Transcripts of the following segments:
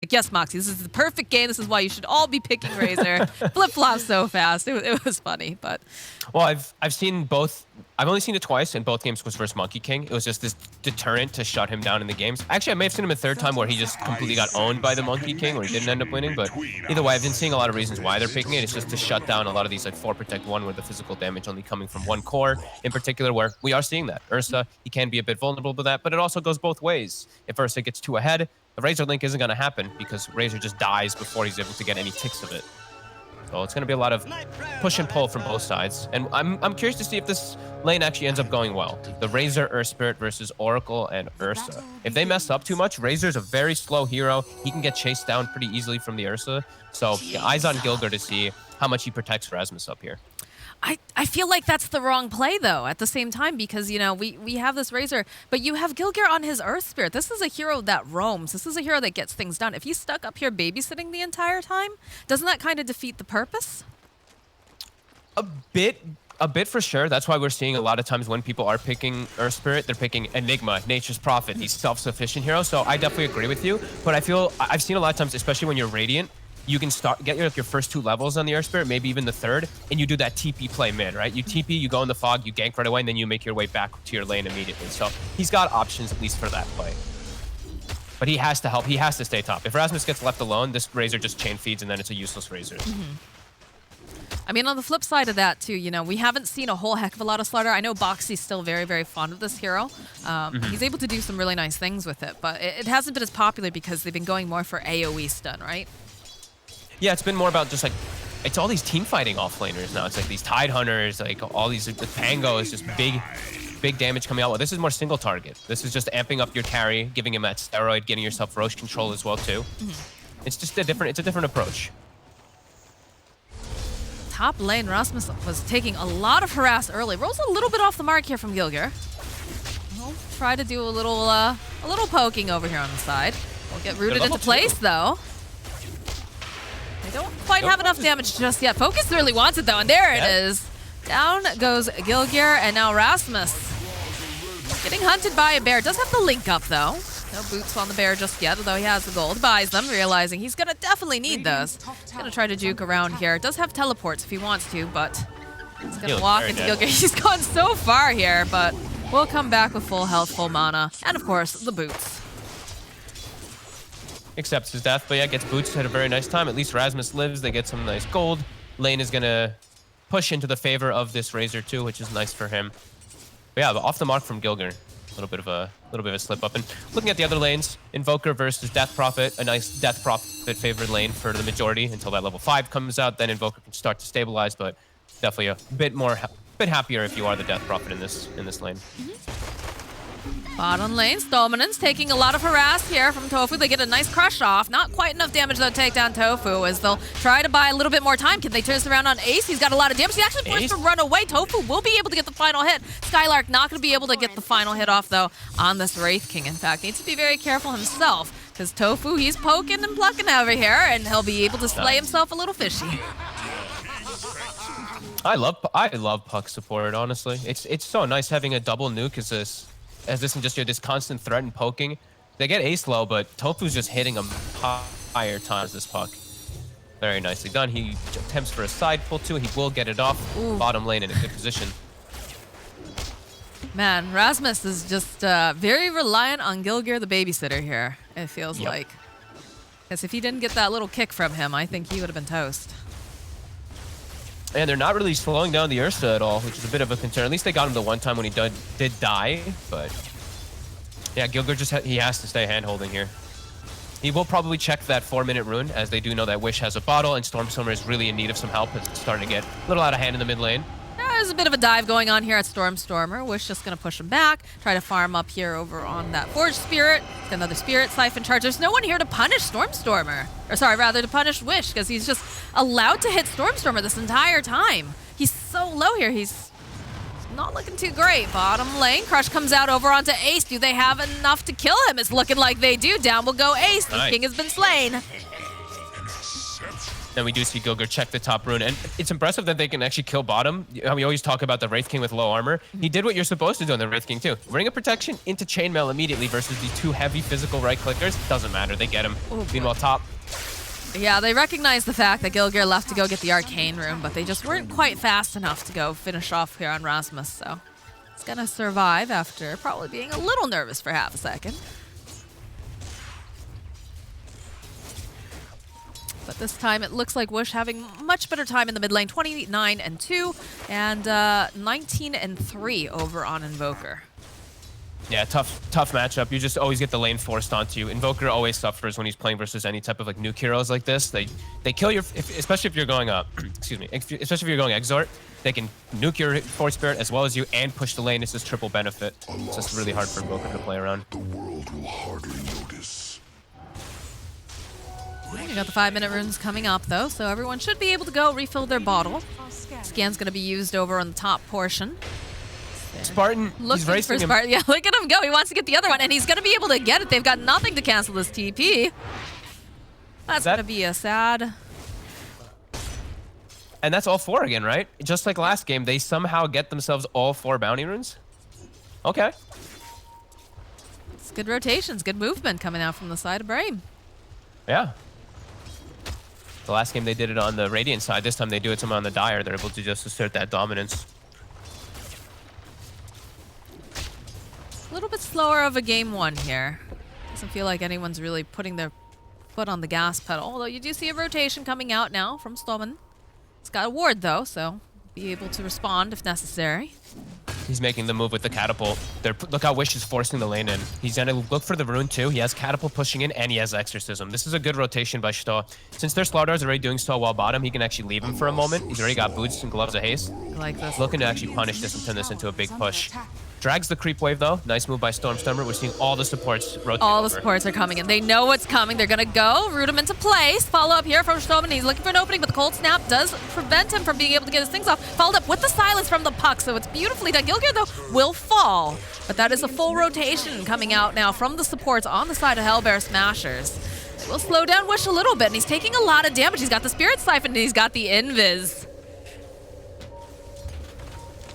Like, yes, Moxie, this is the perfect game. This is why you should all be picking Razor. Flip-flop so fast. It was funny, but... Well, I've seen both. I've only seen it twice, and both games was versus Monkey King. It was just this deterrent to shut him down in the games. Actually, I may have seen him a third time where he just completely got owned by the Monkey King, or he didn't end up winning. But either way, I've been seeing a lot of reasons why they're picking it. It's just to shut down a lot of these like 4 Protect 1, where the physical damage only coming from one core in particular, where we are seeing that. Ursa, he can be a bit vulnerable to that, but it also goes both ways. If Ursa gets too ahead, the Razor Link isn't going to happen because Razor just dies before he's able to get any ticks of it. So it's going to be a lot of push and pull from both sides. And I'm curious to see if this lane actually ends up going well. The Razor, Earthspirit versus Oracle and Ursa. If they mess up too much, Razor's a very slow hero. He can get chased down pretty easily from the Ursa. So yeah, eyes on Gilgir to see how much he protects Rasmus up here. I feel like that's the wrong play, though, at the same time, because, you know, we have this Razor, but you have Gilgir on his Earth Spirit. This is a hero that roams. This is a hero that gets things done. If he's stuck up here babysitting the entire time, doesn't that kind of defeat the purpose? A bit for sure. That's why we're seeing a lot of times when people are picking Earth Spirit, they're picking Enigma, Nature's Prophet, these self-sufficient heroes. So I definitely agree with you, but I feel I've seen a lot of times, especially when you're Radiant, you can get your first 2 levels on the Earth Spirit, maybe even the 3rd, and you do that TP play mid, right? You TP, you go in the fog, you gank right away, and then you make your way back to your lane immediately. So he's got options at least for that play. But he has to help. He has to stay top. If Rasmus gets left alone, this Razor just chain feeds, and then it's a useless Razor. I mean, on the flip side of that, too, you know, we haven't seen a whole heck of a lot of Slaughter. I know Boxy's still very, very fond of this hero. He's able to do some really nice things with it, but it hasn't been as popular because they've been going more for AoE stun, right? Yeah, it's been more about just like, it's all these team fighting offlaners now. It's like these Tide Hunters, like all these, the Pango is just big damage coming out. Well, this is more single target. This is just amping up your carry, giving him that steroid, getting yourself Roche control as well too. It's just a different approach. Top lane, Rasmus was taking a lot of harass early. Rolls a little bit off the mark here from Gilgir. We'll try to do a little poking over here on the side. We'll get rooted into place though. They don't quite have enough damage just yet. Focus really wants it though, and there it is. Down goes Gilgir, and now Rasmus getting hunted by a bear. Does have the link up though. No boots on the bear just yet, although he has the gold. Buys them, realizing he's gonna definitely need those. He's gonna try to juke around here. Does have teleports if he wants to, but he's gonna walk into Gilgir. He's gone so far here, but we'll come back with full health, full mana, and of course, the boots. Accepts his death, but yeah, gets boots at a very nice time. At least Rasmus lives. They get some nice gold. Lane is gonna push into the favor of this Razor too, which is nice for him. But yeah, off the mark from Gilgir. A little bit of a slip up. And looking at the other lanes, Invoker versus Death Prophet, a nice Death Prophet favored lane for the majority until that level 5 comes out. Then Invoker can start to stabilize, but definitely a bit happier if you are the Death Prophet in this lane. Bottom lane, Dominance taking a lot of harass here from Tofu. They get a nice crush off. Not quite enough damage though to take down Tofu as they'll try to buy a little bit more time. Can they turn this around on Ace? He's got a lot of damage. He's actually forced to run away. Tofu will be able to get the final hit. Skylark not going to be able to get the final hit off though on this Wraith King. In fact, needs to be very careful himself because Tofu, he's poking and plucking over here and he'll be able to slay himself a little fishy. I love Puck support, honestly. It's so nice having a double nuke as this and just this constant threat and poking. They get ace low, but Tofu's just hitting them higher times this Puck. Very nicely done. He attempts for a side pull too. He will get it off. Ooh. Bottom lane in a good position. Man, Rasmus is just very reliant on Gilgir the babysitter here, it feels like. Because if he didn't get that little kick from him, I think he would have been toast. And they're not really slowing down the Ursa at all, which is a bit of a concern. At least they got him the one time when he did die, but yeah, Gilgir he has to stay hand-holding here. He will probably check that 4-minute rune, as they do know that Wish has a bottle, and Stormstormer is really in need of some help. It's starting to get a little out of hand in the mid lane. There's a bit of a dive going on here at Stormstormer. Wish just going to push him back, try to farm up here over on that Forge Spirit. Get another Spirit Siphon charge. There's no one here to punish Stormstormer. Or sorry, rather to punish Wish, because he's just allowed to hit Stormstormer this entire time. He's so low here. He's not looking too great. Bottom lane, Crush comes out over onto Ace. Do they have enough to kill him? It's looking like they do. Down will go Ace. The king has been slain. Then we do see Gilgir check the top rune, and it's impressive that they can actually kill bottom. We always talk about the Wraith King with low armor. He did what you're supposed to do on the Wraith King too. Ring of Protection into Chainmail immediately versus the two heavy physical right clickers. Doesn't matter, they get him. Meanwhile, top. Yeah, they recognize the fact that Gilgir left to go get the Arcane Rune, but they just weren't quite fast enough to go finish off here on Rasmus, so he's gonna survive after probably being a little nervous for half a second. But this time it looks like Whoosh having much better time in the mid lane, 29-2 and 19-3 over on Invoker. Yeah, tough matchup. You just always get the lane forced onto you. Invoker always suffers when he's playing versus any type of like nuke heroes like this. They kill your, especially if you're going excuse me, especially if you're going Exort. They can nuke your Force Spirit as well as you and push the lane. It's just triple benefit. It's just really hard for Invoker to play around. The world will hardly notice. We got the 5-minute runes coming up though, so everyone should be able to go refill their bottle. Scan's gonna be used over on the top portion. Spartan, he's racing for Spartan. Yeah, look at him go. He wants to get the other one, and he's gonna be able to get it. They've got nothing to cancel this TP. That's gonna be a sad. And that's all 4 again, right? Just like last game, they somehow get themselves all 4 bounty runes. Okay. It's good rotations, good movement coming out from the side of Brame. Yeah. The last game they did it on the Radiant side. This time they do it somehow on the Dire. They're able to just assert that dominance. A little bit slower of a game 1 here. Doesn't feel like anyone's really putting their foot on the gas pedal. Although you do see a rotation coming out now from Stoneman. It's got a ward though, so be able to respond if necessary. He's making the move with the catapult. Look how Wish is forcing the lane in. He's gonna look for the rune too. He has catapult pushing in and he has exorcism. This is a good rotation by Stoa. Since their Slardar is already doing Stoa while bottom, he can actually leave him for a moment. He's already got boots and gloves of haste. I like this. Looking to actually punish this and turn this into a big push. Drags the creep wave though. Nice move by Stormstormer. We're seeing all the supports rotate All over. the supports are coming in. They know what's coming. They're going to go, root him into place. Follow up here from Stoneman. He's looking for an opening, but the cold snap does prevent him from being able to get his things off. Followed up with the silence from the puck, so it's beautifully done. Gilgir, though, will fall. But that is a full rotation coming out now from the supports on the side of Hellbear Smashers. It will slow down Wish a little bit, and he's taking a lot of damage. He's got the Spirit Siphon, and he's got the Invis.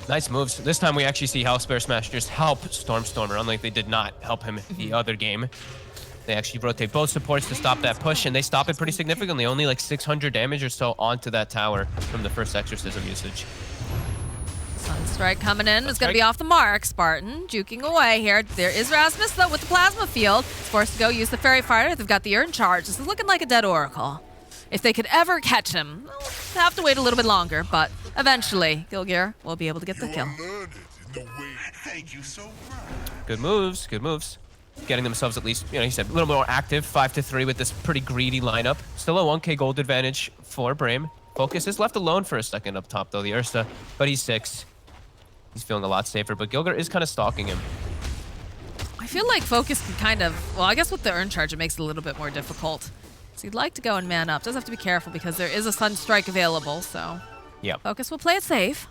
Nice moves. This time we actually see Hellbear Smashers help Stormstormer, unlike they did not help him the other game. They actually rotate both supports to stop that push, and they stop it pretty significantly. Only like 600 damage or so onto that tower from the first exorcism usage. Sunstrike coming in. It's going to be off the mark. Spartan juking away here. There is Rasmus, though, with the Plasma Field. He's forced to go use the Fairy Fire. They've got the Urn Charge. This is looking like a dead Oracle. If they could ever catch him, they'll have to wait a little bit longer, but eventually Gilgir will be able to get the kill. Good moves, good moves. Getting themselves at least, he said a little more active, 5-3 with this pretty greedy lineup. Still a 1k gold advantage for Brame. Focus is left alone for a second up top though, the Ursa, but he's 6. He's feeling a lot safer, but Gilgir is kind of stalking him. I feel like Focus can kind of, well, I guess with the Urn Charge it makes it a little bit more difficult. So you'd like to go and man up. Does have to be careful because there is a Sunstrike available, so yeah. Focus will play it safe.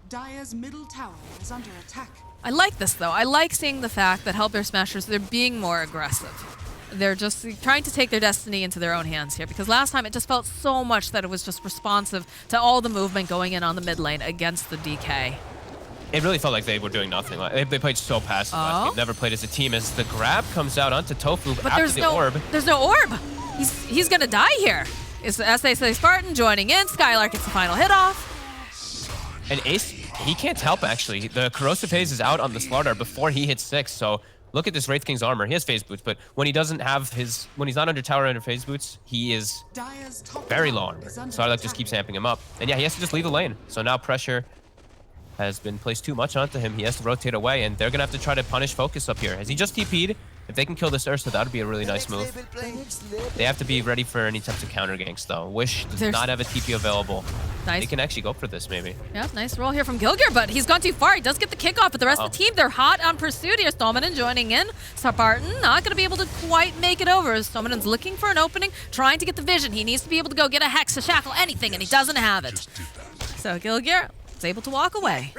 Dire's middle tower is under attack. I like this though. I like seeing the fact that Hellbear Smashers, they're being more aggressive. They're just trying to take their destiny into their own hands here because last time it just felt so much that it was just responsive to all the movement going in on the mid lane against the DK. It really felt like they were doing nothing. They played so passive last game. Never played as a team as the grab comes out onto Tofu but after the orb. There's no orb. He's gonna die here. It's SA Spartan joining in. Skylark gets the final hit off. And Ace, he can't help actually. The Corrosive Haze is out on the Slardar before he hits 6, so look at this Wraith King's armor. He has phase boots, but when he doesn't have when he's not under tower under phase boots, he is very low armor. Slardar just keeps amping him up. And yeah, he has to just leave the lane. So now pressure has been placed too much onto him. He has to rotate away, and they're gonna have to try to punish Focus up here. Has he just TP'd? If they can kill this Ursa, that would be a really nice move. They have to be ready for any types of counter ganks, though. Wish does not have a TP available. Nice. They can actually go for this, maybe. Yeah, nice roll here from Gilgir, but he's gone too far. He does get the kickoff, but the rest of the team, they're hot on pursuit here. Stoneman joining in. Spartan not going to be able to quite make it over. Stoneman's looking for an opening, trying to get the vision. He needs to be able to go get a Hex, a Shackle, anything, and he doesn't have it. So Gilgir is able to walk away.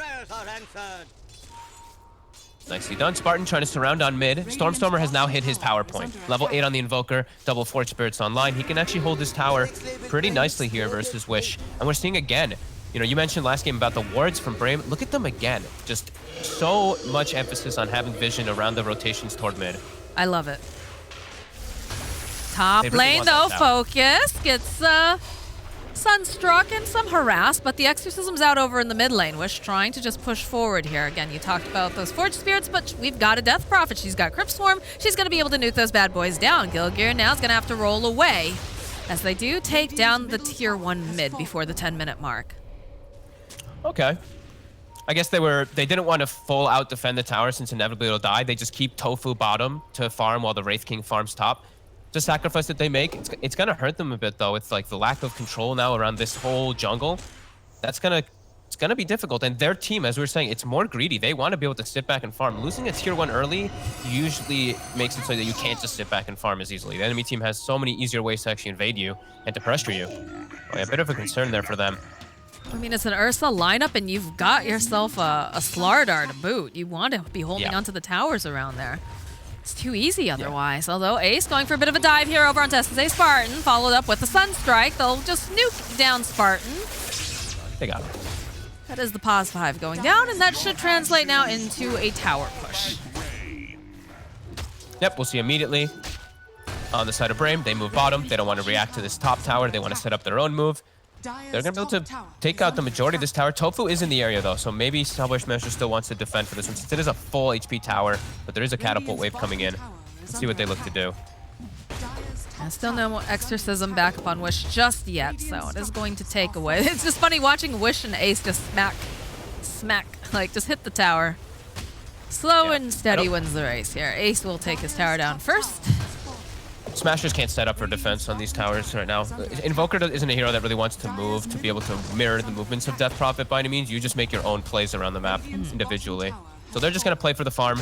Nicely done. Spartan trying to surround on mid. Stormstormer has now hit his power point. Level 8 on the Invoker, double Forge Spirits online. He can actually hold his tower pretty nicely here versus Wish. And we're seeing again, you know, you mentioned last game about the wards from Brame. Look at them again. Just so much emphasis on having vision around the rotations toward mid. I love it. Top Really lane, want though, that tower. focus. Gets Sunstruck and some harass, but the Exorcism's out over in the mid lane. Wish trying to just push forward here. Again, you talked about those Forge Spirits, but we've got a Death Prophet. She's got Crypt Swarm. She's going to be able to nuke those bad boys down. Gilgear now is going to have to roll away as they do take down the tier 1 mid before the 10-minute mark. Okay. I guess they didn't want to full out defend the tower since inevitably it'll die. They just keep Tofu bottom to farm while the Wraith King farms top. The sacrifice that they make, it's gonna hurt them a bit though. It's like the lack of control now around this whole jungle. It's gonna be difficult. And their team, as we were saying, it's more greedy. They want to be able to sit back and farm. Losing a tier 1 early usually makes it so that you can't just sit back and farm as easily. The enemy team has so many easier ways to actually invade you and to pressure you. Oh, yeah, a bit of a concern there for them. I mean, it's an Ursa lineup, and you've got yourself a Slardar to boot. You want to be holding onto the towers around there. It's too easy otherwise. Although Ace going for a bit of a dive here over on SSA Spartan, followed up with the Sunstrike. They'll just nuke down Spartan. They got him. That is the pause 5 going down, and that should translate now into a tower push. Yep, we'll see immediately on the side of Brame. They move bottom. They don't want to react to this top tower. They want to set up their own move. They're going to be able to take out the majority of this tower. Tofu is in the area, though, so maybe Hellbear Smasher still wants to defend for this one, since it is a full HP tower, but there is a catapult wave coming in. Let's see what they look to do. Still no Exorcism back up on Wish just yet, so it is going to take away. It's just funny watching Wish and Ace just smack, like just hit the tower. Slow and steady wins the race here. Ace will take his tower down first. Smashers can't set up for defense on these towers right now. Invoker isn't a hero that really wants to move to be able to mirror the movements of Death Prophet by any means. You just make your own plays around the map individually. So they're just going to play for the farm.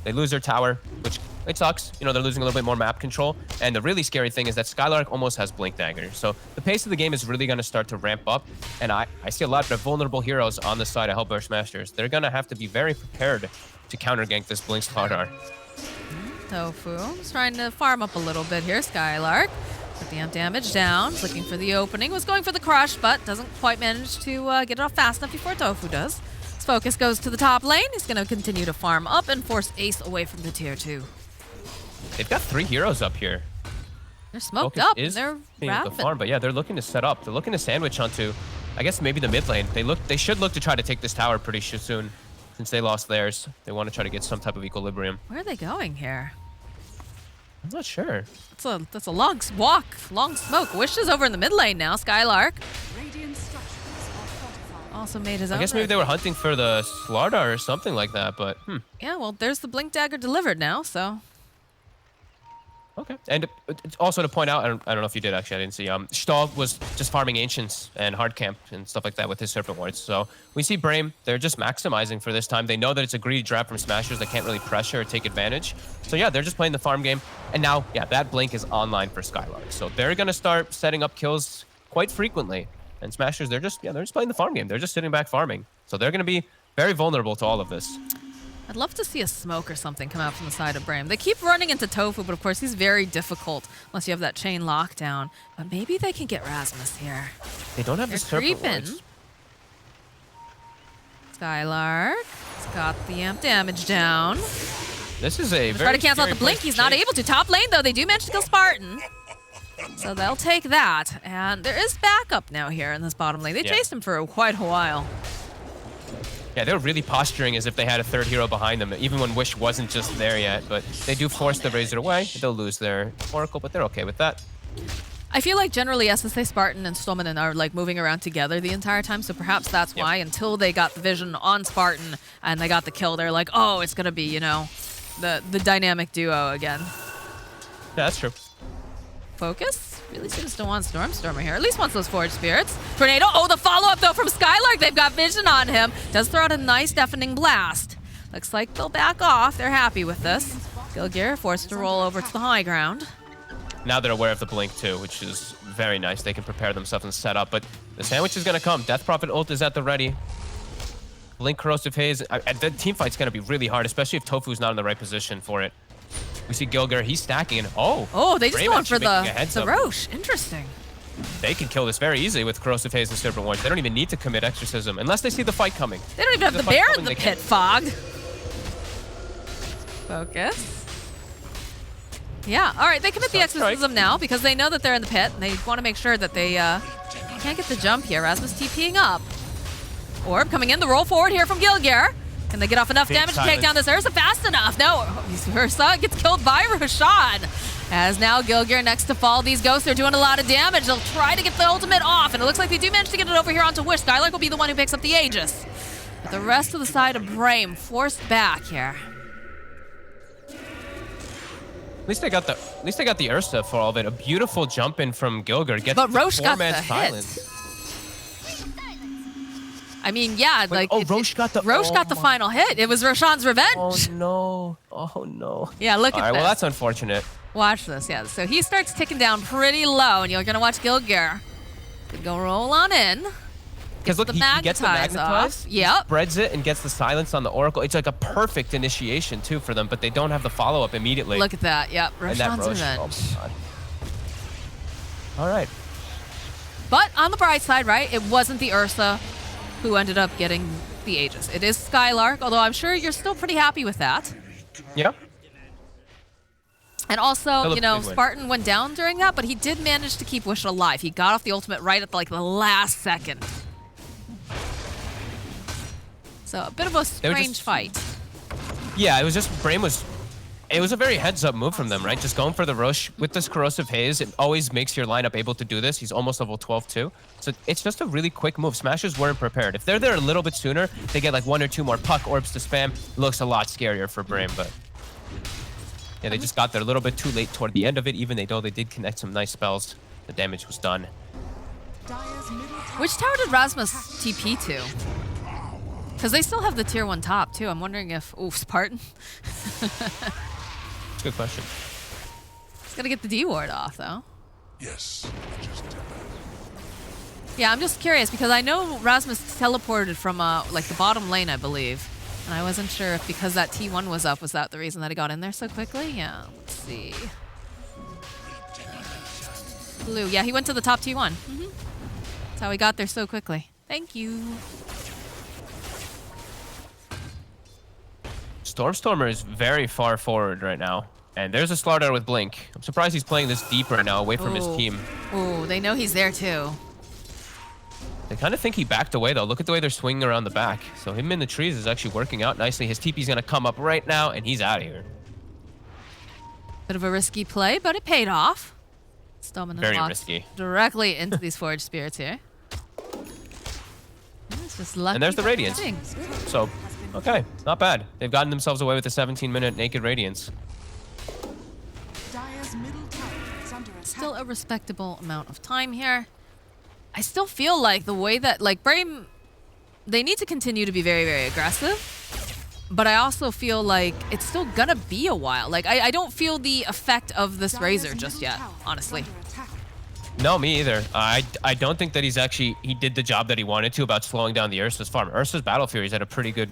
They lose their tower, which it sucks. You know, they're losing a little bit more map control. And the really scary thing is that Skylark almost has Blink Dagger. So the pace of the game is really going to start to ramp up. And I see a lot of vulnerable heroes on the side of Hellbear Smashers. They're going to have to be very prepared to counter-gank this Blink Slardar. Tofu is trying to farm up a little bit here. Skylark put the amp damage down, looking for the opening. Was going for the crush, but doesn't quite manage to get it off fast enough before Tofu does. His focus goes to the top lane. He's going to continue to farm up and force Ace away from the tier 2. They've got 3 heroes up here. They're smoked Focus up, and is they're being able to farm, but yeah, they're looking to set up. They're looking to sandwich onto, I guess, maybe the mid lane. They should look to try to take this tower pretty soon, since they lost theirs. They want to try to get some type of equilibrium. Where are they going here? I'm not sure. That's a long walk, long smoke. Wish is over in the mid lane now. Skylark also made his own. I guess maybe they were hunting for the Slardar or something like that, but Yeah, well, there's the Blink Dagger delivered now, so. Okay. And it's also to point out, I don't know if you did actually, I didn't see, Stahl was just farming Ancients and hard camp and stuff like that with his Serpent Wards. So we see Brame, they're just maximizing for this time. They know that it's a greedy draft from Smashers that can't really pressure or take advantage. So yeah, they're just playing the farm game. And now, yeah, that Blink is online for Skylark. So they're going to start setting up kills quite frequently. And Smashers, they're just playing the farm game. They're just sitting back farming. So they're going to be very vulnerable to all of this. I'd love to see a smoke or something come out from the side of Brame. They keep running into Tofu, but of course he's very difficult unless you have that chain lockdown. But maybe they can get Rasmus here. They don't have They're the Serpent creeping. Wards. Skylark's got the amp damage down. This is a very Try to cancel out scary the blink. place to He's not chase. able to. Top lane, though, they do manage to kill Spartan. So they'll take that. And there is backup now here in this bottom lane. They chased him for quite a while. Yeah, they were really posturing as if they had a third hero behind them, even when Wish wasn't just there yet. But they do force the Razor away. They'll lose their Oracle, but they're okay with that. I feel like generally SSA Spartan and Stolmanen are like moving around together the entire time, so perhaps that's why until they got the vision on Spartan and they got the kill, they're like, oh, it's gonna be, you know, the dynamic duo again. Yeah, that's true. Focus really seems to want Stormstormer here. At least wants those Forge Spirits. Tornado. Oh, the follow-up though from Skylark. They've got vision on him. Does throw out a nice deafening blast. Looks like they'll back off. They're happy with this. Gilgear forced to roll over to the high ground. Now they're aware of the blink too, which is very nice. They can prepare themselves and set up, but the sandwich is going to come. Death Prophet ult is at the ready. Blink Corrosive Haze. The team fight's going to be really hard, especially if Tofu's not in the right position for it. We see Gilgir. He's stacking. And oh, they just Brame going for actually making a heads the up. Roche. Interesting. They can kill this very easily with Corrosive Haze and Serpent Warren. They don't even need to commit Exorcism unless they see the fight coming. They don't even have the fight bear coming, in the they pit, can't. Fogged. Focus. Yeah, all right, they commit the Exorcism now because they know that they're in the pit, and they want to make sure that they can't get the jump here. Rasmus TPing up. Orb coming in, the roll forward here from Gilgir. Can they get off enough Big damage to silence. take down this Ursa fast enough? No, Ursa gets killed by Roshan. As now Gilgir next to fall. These ghosts are doing a lot of damage. They'll try to get the ultimate off, and it looks like they do manage to get it over here onto Wish. Skylark will be the one who picks up the Aegis. But the rest of the side of Brame forced back here. At least they got the Ursa for all of it. A beautiful jump in from Gilgir. Gets But Roche got the four-man silence. hit. I mean, yeah, Wait, like Roche got the the final hit. It was Roshan's revenge. Oh no! Oh no! Yeah, look All at right, this. well that's unfortunate. Watch this, yeah. So he starts ticking down pretty low, and you're gonna watch Gilgir. Go roll on in. Because look, the he gets the magnetize magnetize, off. Yep. spreads it, and gets the silence on the Oracle. It's like a perfect initiation too for them, but they don't have the follow up immediately. Look at that. Yep, and that Roshan's Roche. revenge. Oh my God. All right. But on the bright side, right, it wasn't the Ursa who ended up getting the Aegis. It is Skylark, although I'm sure you're still pretty happy with that. Yeah. And also, That you know, looked a big win. Spartan went down during that, but he did manage to keep Wish alive. He got off the ultimate right at like the last second. So a bit of a strange fight. Yeah, it was just it was a very heads-up move from them, right? Just going for the Roche with this Corrosive Haze. It always makes your lineup able to do this. He's almost level 12 too. So it's just a really quick move. Smashers weren't prepared. If they're there a little bit sooner, they get like 1 or 2 more puck orbs to spam. It looks a lot scarier for Brame, but yeah, they just got there a little bit too late toward the end of it, even though they did connect some nice spells. The damage was done. Which tower did Rasmus TP to? Because they still have the tier 1 top too. I'm wondering if, ooh, Spartan. Good question. He's got to get the D ward off though. Yes. Just Yeah, I'm just curious because I know Rasmus teleported from like the bottom lane, I believe. And I wasn't sure if because that T1 was up, was that the reason that he got in there so quickly? Yeah, let's see. Blue, yeah, he went to the top T1. That's how he got there so quickly. Thank you. Stormstormer is very far forward right now. And there's a Slardar with Blink. I'm surprised he's playing this deep right now, away from his Ooh. team. Ooh, they know he's there too. I kind of think he backed away, though. Look at the way they're swinging around the back. So him in the trees is actually working out nicely. His TP's going to come up right now, and he's out of here. Bit of a risky play, but it paid off. Stillman Very locked risky. directly into these Forged Spirits here. It's just lucky. And there's the for Radiance. things. So, okay, not bad. They've gotten themselves away with a 17-minute Naked Radiance. Dire's middle tower is under attack. Still a respectable amount of time here. I still feel like the way that, like, Brame, they need to continue to be very, very aggressive. But I also feel like it's still gonna be a while. Like, I don't feel the effect of this Dire's Razor just middle yet, tower is honestly. under attack. No, me either. I don't think that he did the job that he wanted to about slowing down the Ursa's farm. Ursa's Battle Fury's had a pretty good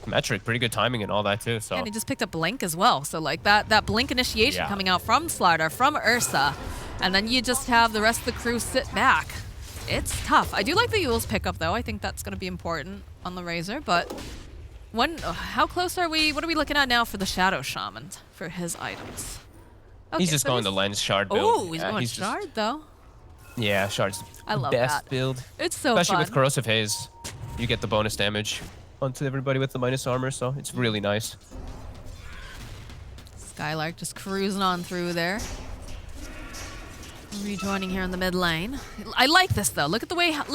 metric, pretty good timing and all that too. So And he just picked up Blink as well. So, like, that Blink initiation Yeah. coming out from Slardar, from Ursa. And then you just have the rest of the crew sit back. It's tough. I do like the Yule's pickup, though. I think that's going to be important on the Razor. But how close are we? What are we looking at now for the Shadow Shaman for his items? Okay, he's just so going the Lens Shard build. Oh, he's Yeah, going just- Shard, though. Yeah, Shard's I love best that. build. It's so Especially fun. with Corrosive Haze. You get the bonus damage onto everybody with the minus armor, so it's really nice. Skylark just cruising on through there. Rejoining here in the mid lane. I like this though. Look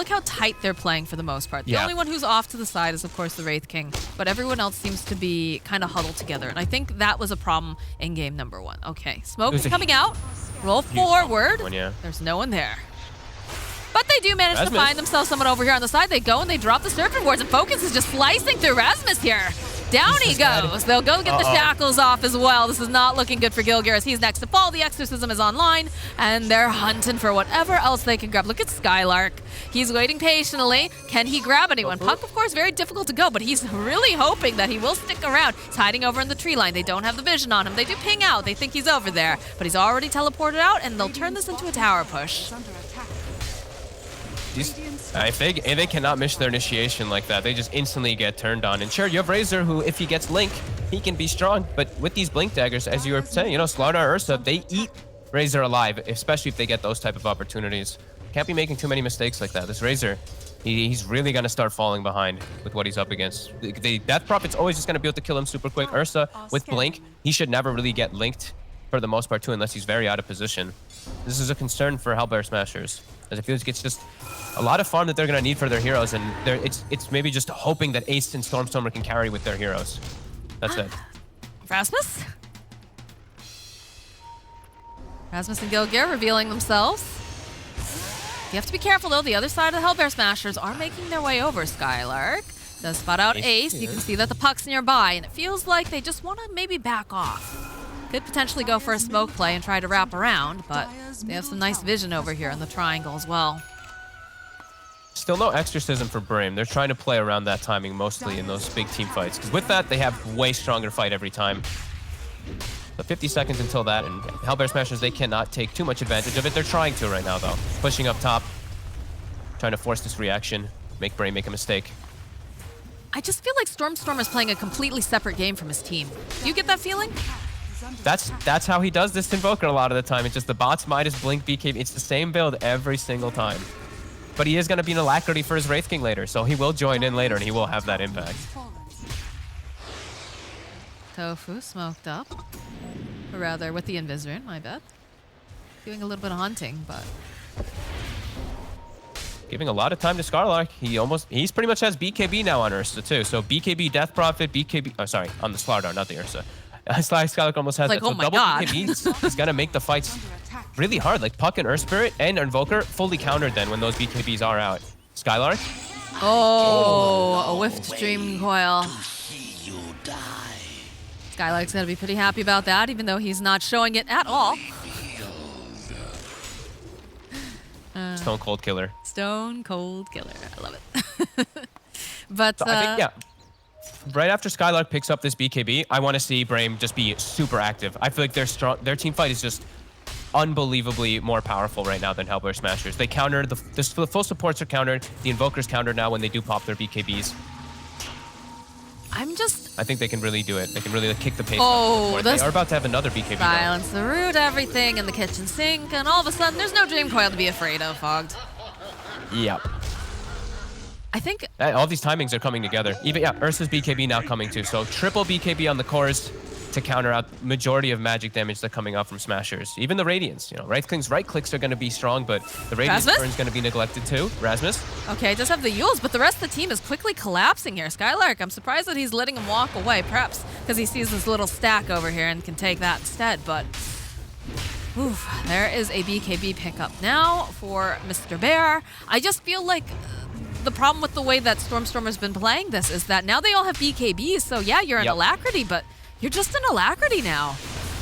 how tight they're playing for the most part. The Yeah. only one who's off to the side is of course the Wraith King, but everyone else seems to be kind of huddled together. And I think that was a problem in game number 1. Okay, smoke It is was a coming out. Roll forward. one, yeah. There's no one there. But they do manage to Rasmus. find themselves someone over here on the side. They go and they drop the Serpent Wards, and Focus is just slicing through Rasmus here. Down he goes. They'll go get the shackles off as well. This is not looking good for Gilgir as he's next to fall. The exorcism is online, and they're hunting for whatever else they can grab. Look at Skylark. He's waiting patiently. Can he grab anyone? Puck, of course, very difficult to go, but he's really hoping that he will stick around. He's hiding over in the tree line. They don't have the vision on him. They do ping out. They think he's over there, but he's already teleported out, and they'll turn this into a tower push. If they cannot miss their initiation like that, they just instantly get turned on. And sure, you have Razor, who, if he gets Link, he can be strong. But with these Blink daggers, as you were saying, you know, Slardar, Ursa, they eat Razor alive, especially if they get those type of opportunities. Can't be making too many mistakes like that. This Razor, he's really going to start falling behind with what he's up against. The Death Prophet's always just going to be able to kill him super quick. Ursa, with Blink, he should never really get linked for the most part too, unless he's very out of position. This is a concern for Hellbear Smashers, as it feels like it's just a lot of farm that they're going to need for their heroes, and it's maybe just hoping that Ace and Stormstormer can carry with their heroes. That's it. Rasmus? Rasmus and Gilgir revealing themselves. You have to be careful, though. The other side of the Hellbear Smashers are making their way over. Skylark does spot out Ace. You can see that the puck's nearby, and it feels like they just want to maybe back off. Could potentially go for a smoke play and try to wrap around, but they have some nice vision over here in the triangle as well. Still no exorcism for Brame. They're trying to play around that timing mostly in those big team fights. Because with that, they have way stronger fight every time. So 50 seconds until that, and Hellbear Smashers, they cannot take too much advantage of it. They're trying to right now, though. Pushing up top, trying to force this reaction, make Brame make a mistake. I just feel like Stormstormer is playing a completely separate game from his team. Do you get that feeling? That's how he does this Invoker a lot of the time. It's just the bots Midas Blink BKB. It's the same build every single time. But he is going to be an alacrity for his Wraith King later, so he will join in later and he will have that impact. Tofu smoked up. Or rather, with the Invisrune, my bad. Doing a little bit of hunting, but... Giving a lot of time to Skylark. He's pretty much has BKB now on Ursa too. So BKB Death Prophet, BKB... Oh, sorry, on the Slardar, not the Ursa. Skylark almost has like, that. oh So my double God. BKBs is going to make the fights really hard. Like Puck and Earth Spirit and Invoker fully countered then when those BKBs are out. Skylark? Oh, a whiffed Dream Coil. Skylark's going to be pretty happy about that, even though he's not showing it at all. Stone Cold Killer. Stone Cold Killer. I love it. But so I think, yeah. Right after Skylark picks up this BKB, I want to see Brame just be super active. I feel like their team fight is just unbelievably more powerful right now than Hellbear Smashers. They counter, the full supports are countered, the Invokers counter now when they do pop their BKBs. I think they can really do it. They can really kick the pace up. They are about to have another BKB. Silence the root, everything in the kitchen sink, and all of a sudden there's no Dream Coil to be afraid of, Fogged. Yep. I think all these timings are coming together. Even Ursa's BKB now coming too. So triple BKB on the cores to counter out majority of magic damage that's coming out from Smashers. Even the Radiance, you know, right clicks are going to be strong, but the Radiance burn is going to be neglected too. Rasmus. Okay, it does have the Yules, but the rest of the team is quickly collapsing here. Skylark, I'm surprised that he's letting him walk away, perhaps because he sees this little stack over here and can take that instead, but oof, there is a BKB pickup now for Mr. Bear. I just feel like the problem with the way that Stormstormer's been playing this is that now they all have BKBs, so yeah, you're an alacrity, but you're just an alacrity now.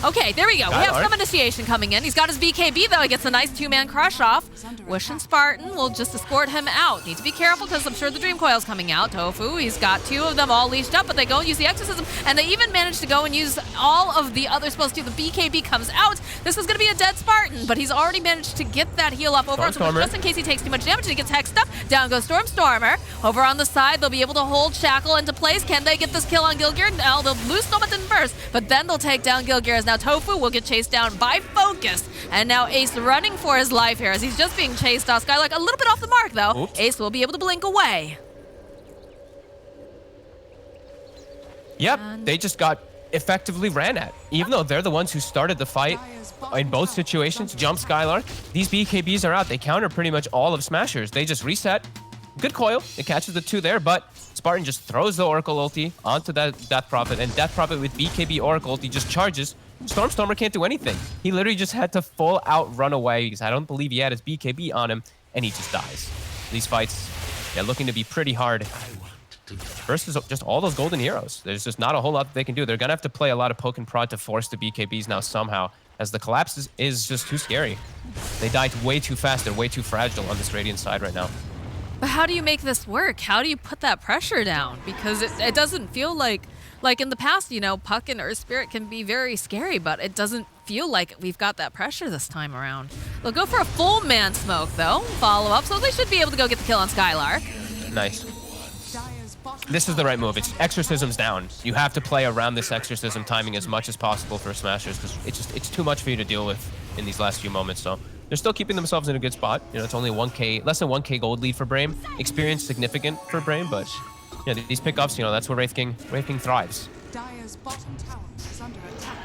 Okay, there we go. We have some initiation coming in. He's got his BKB, though. He gets a nice two-man crush off. Wish and Spartan will just escort him out. Need to be careful because I'm sure the Dream Coil's coming out. Tofu, he's got two of them all leashed up, but they go and use the Exorcism, and they even manage to go and use all of the other spells too. The BKB comes out. This is going to be a dead Spartan, but he's already managed to get that heal up over onto him just in case he takes too much damage and he gets hexed up. Down goes Stormstormer. Over on the side, they'll be able to hold Shackle into place. Can they get this kill on Gilgir? No, they'll lose Snowman first, but then they'll take down Gilgir as now Tofu will get chased down by Focus. And now Ace running for his life here as he's just being chased off. Skylark a little bit off the mark, though. Oops. Ace will be able to blink away. Yep, they just got effectively ran at. Even though they're the ones who started the fight in both situations, jump Skylark. These BKBs are out. They counter pretty much all of Smashers. They just reset. Good coil. It catches the two there, but Spartan just throws the Oracle ulti onto that Death Prophet, and Death Prophet with BKB Oracle ulti just charges. Stormstormer can't do anything. He literally just had to full out run away because I don't believe he had his BKB on him, and he just dies. These fights, they're looking to be pretty hard. versus just all those golden heroes. There's just not a whole lot that they can do. They're gonna have to play a lot of poke and prod to force the BKBs now somehow, as the collapse is just too scary. They died way too fast. They're way too fragile on this Radiant side right now. But how do you make this work? How do you put that pressure down? Because it doesn't feel like in the past, you know, Puck and Earth Spirit can be very scary, but it doesn't feel like we've got that pressure this time around. They'll go for a full man smoke, though. Follow up, so they should be able to go get the kill on Skylark. Nice. This is the right move. It's Exorcism's down. You have to play around this Exorcism timing as much as possible for Smashers, because it's too much for you to deal with in these last few moments. So they're still keeping themselves in a good spot. You know, it's only 1K, less than 1K gold lead for Brame. Experience significant for Brame, but you know, these pickups, you know, that's where Wraith King thrives. Dire's bottom tower is under attack.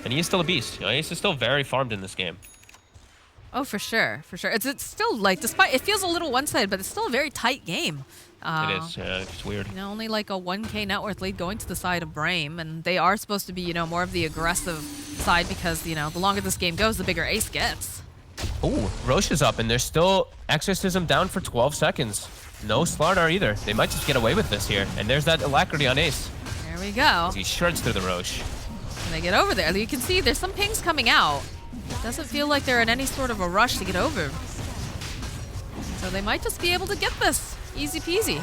And he is still a beast. You know, he's still very farmed in this game. Oh, for sure, for sure. It's still like, despite it feels a little one-sided, but it's still a very tight game. It is. Yeah, it's weird. You know, only like a 1K net worth lead going to the side of Brame, and they are supposed to be, you know, more of the aggressive side because, you know, the longer this game goes, the bigger Ace gets. Ooh, Roche is up, and there's still Exorcism down for 12 seconds. No Slardar either. They might just get away with this here. And there's that Alacrity on Ace. There we go. He shreds through the Roche. And they get over there. You can see there's some pings coming out. It doesn't feel like they're in any sort of a rush to get over. So they might just be able to get this. Easy peasy.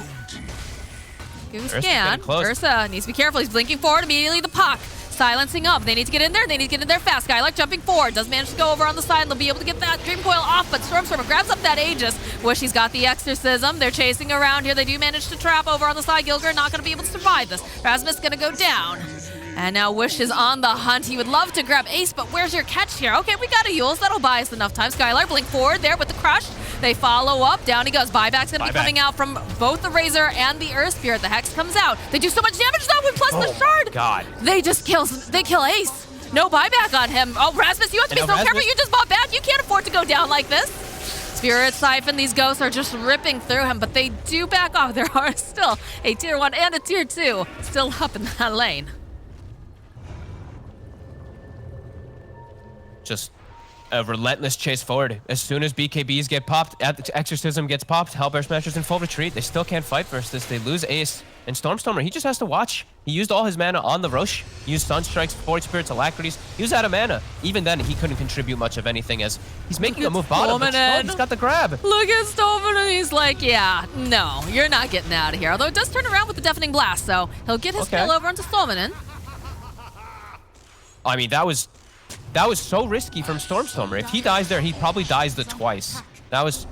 Give a scan. Ursa needs to be careful. He's blinking forward. Immediately the Puck. Silencing up. They need to get in there. They need to get in there fast. Skylark jumping forward. Does manage to go over on the side. They'll be able to get that Dream Coil off, but Stormstormer grabs up that Aegis. Wish he's got the Exorcism. They're chasing around here. They do manage to trap over on the side. Gilger not going to be able to survive this. Rasmus going to go down. And now Wish is on the hunt. He would love to grab Ace, but where's your catch here? Okay, we got a Yules. That'll buy us enough time. Skylark blink forward there with the crush. They follow up. Down he goes. Buyback's going to be coming out from both the Razor and the Earth Spirit. The Hex comes out. They do so much damage though, and plus the Shard. God. They just kill Ace. No buyback on him. Oh, Rasmus, you have to be so careful. You just bought back. You can't afford to go down like this. Spirit Siphon, these ghosts are just ripping through him, but they do back off. There are still a tier 1 and a tier 2 still up in that lane. Just a relentless chase forward. As soon as BKBs get popped, Exorcism gets popped, Hellbear Smashers in full retreat. They still can't fight versus this. They lose Ace. And Stormstormer, he just has to watch. He used all his mana on the Roche. He used Sunstrikes, Forge Spirits, Alacrities. He was out of mana. Even then, he couldn't contribute much of anything as he's making a move bottom. But he's got the grab. Look at Stormstormer. He's like, yeah, no, you're not getting out of here. Although it does turn around with the Deafening Blast, so he'll get his kill over onto Storminen. I mean, that was so risky from Stormstormer. If he dies there, he probably dies the twice. That was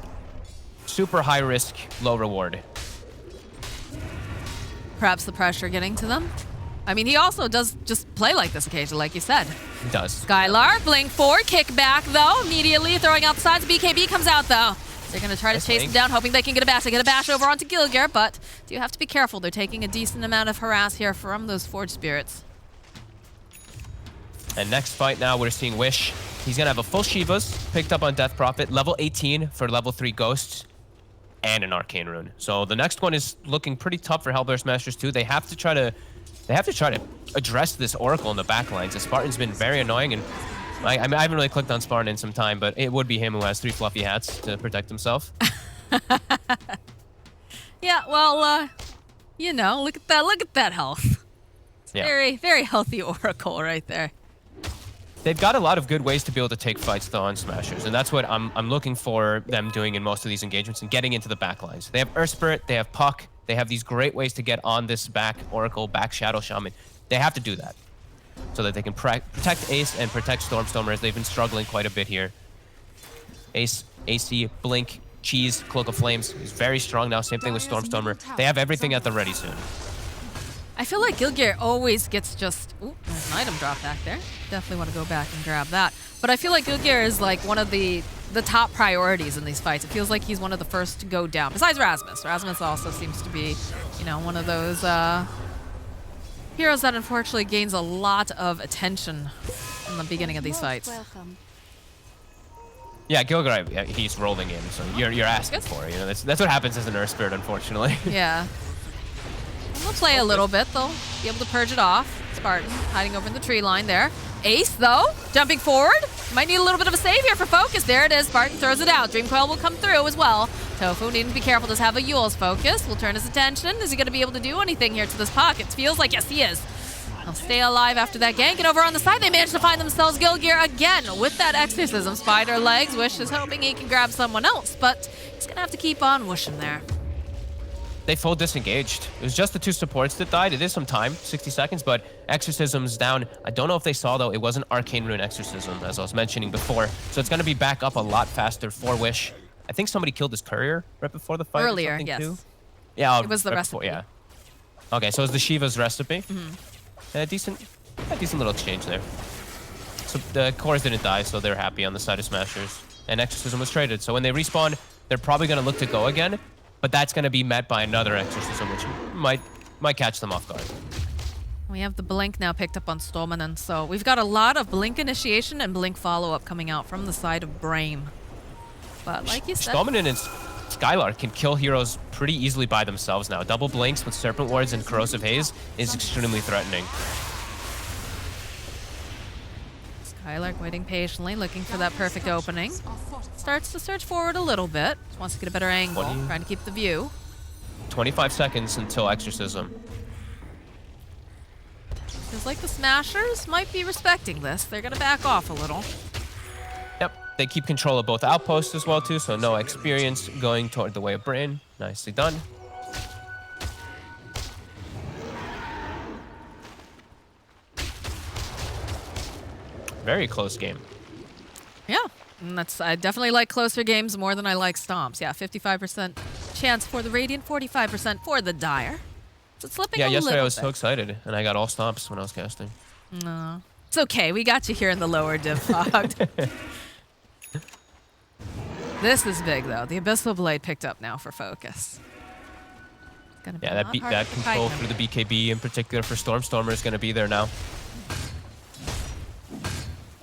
super high risk, low reward. Perhaps the pressure getting to them. I mean, he also does just play like this occasionally, like you said. He does. Skylark, blink forward, kick back though. Immediately throwing out the sides. BKB comes out though. They're going to try to chase him down, hoping they can get a bash. They get a bash over onto Gilger, but do have to be careful. They're taking a decent amount of harass here from those Forge Spirits. And next fight now, we're seeing Wish. He's going to have a full Shiva's picked up on Death Prophet, level 18 for level 3 Ghosts, and an Arcane Rune. So the next one is looking pretty tough for Hellbear Smashers too. They have to try to address this Oracle in the backlines. The Spartan's been very annoying, and I haven't really clicked on Spartan in some time, but it would be him who has 3 fluffy hats to protect himself. Yeah, well, you know, look at that health. It's very, very healthy Oracle right there. They've got a lot of good ways to be able to take fights though on Smashers, and that's what I'm looking for them doing in most of these engagements and getting into the backlines. They have Earth Spirit, they have Puck, they have these great ways to get on this back Oracle, back Shadow Shaman. They have to do that so that they can protect Ace and protect Stormstormer, as they've been struggling quite a bit here. Ace, AC, Blink, Cheese, Cloak of Flames is very strong now. Same thing with Stormstormer. They have everything at the ready soon. I feel like Gilgear always gets just... Ooh, there's an item drop back there. Definitely want to go back and grab that. But I feel like Gilgear is like one of the top priorities in these fights. It feels like he's one of the first to go down. Besides Rasmus. Rasmus also seems to be, you know, one of those heroes that unfortunately gains a lot of attention in the beginning of these fights. Welcome. Yeah, Gilgear, he's rolling in, so you're asking for it. You know, that's what happens as an Earth Spirit, unfortunately. Yeah. They'll play a little bit. They'll be able to purge it off. Spartan hiding over in the tree line there. Ace, though, jumping forward. Might need a little bit of a save here for Focus. There it is. Spartan throws it out. Dreamcoil will come through as well. Tofu needing to be careful. Does have a Yule's Focus. Will turn his attention. Is he going to be able to do anything here to this puck? It feels like, yes, he is. He'll stay alive after that gank. And over on the side, they manage to find themselves Gilgear again with that Exorcism. Spider legs. Wish is hoping he can grab someone else, but he's going to have to keep on wishing there. They full disengaged. It was just the two supports that died. It is some time, 60 seconds, but Exorcism's down. I don't know if they saw, though, it was an Arcane Rune Exorcism, as I was mentioning before. So it's going to be back up a lot faster for Wish. I think somebody killed his courier right before the fight. Earlier, or something, yes. too. Yeah, It was the right recipe. before, yeah. Okay, so it was the Shiva's recipe. A decent little change there. So the cores didn't die, so they're happy on the side of Smashers. And Exorcism was traded. So when they respawn, they're probably going to look to go again. But that's going to be met by another Exorcism, which might catch them off guard. We have the Blink now picked up on Stolmanen, so we've got a lot of Blink initiation and Blink follow-up coming out from the side of Brame. But like you said... Stolmanen and Skylark can kill heroes pretty easily by themselves now. Double Blinks with Serpent Wards and Corrosive Haze is extremely threatening. Skylark waiting patiently, looking for that perfect opening. Starts to search forward a little bit. Just wants to get a better angle, trying to keep the view. 25 seconds until Exorcism. Feels like the Smashers might be respecting this. They're going to back off a little. Yep, they keep control of both outposts as well, too, so no experience going toward the way of Brame. Nicely done. Very close game. Yeah, and I definitely like closer games more than I like stomps. Yeah, 55% chance for the Radiant, 45% for the Dire. So it's slipping a little yesterday I was bit. so excited, and I got all stomps when I was casting. No. It's okay. We got you here in the lower div fog. This is big, though. The Abyssal Blade picked up now for Focus. Gonna be Yeah, a lot harder that to control fight him. through the BKB in particular for Stormstormer is going to be there now.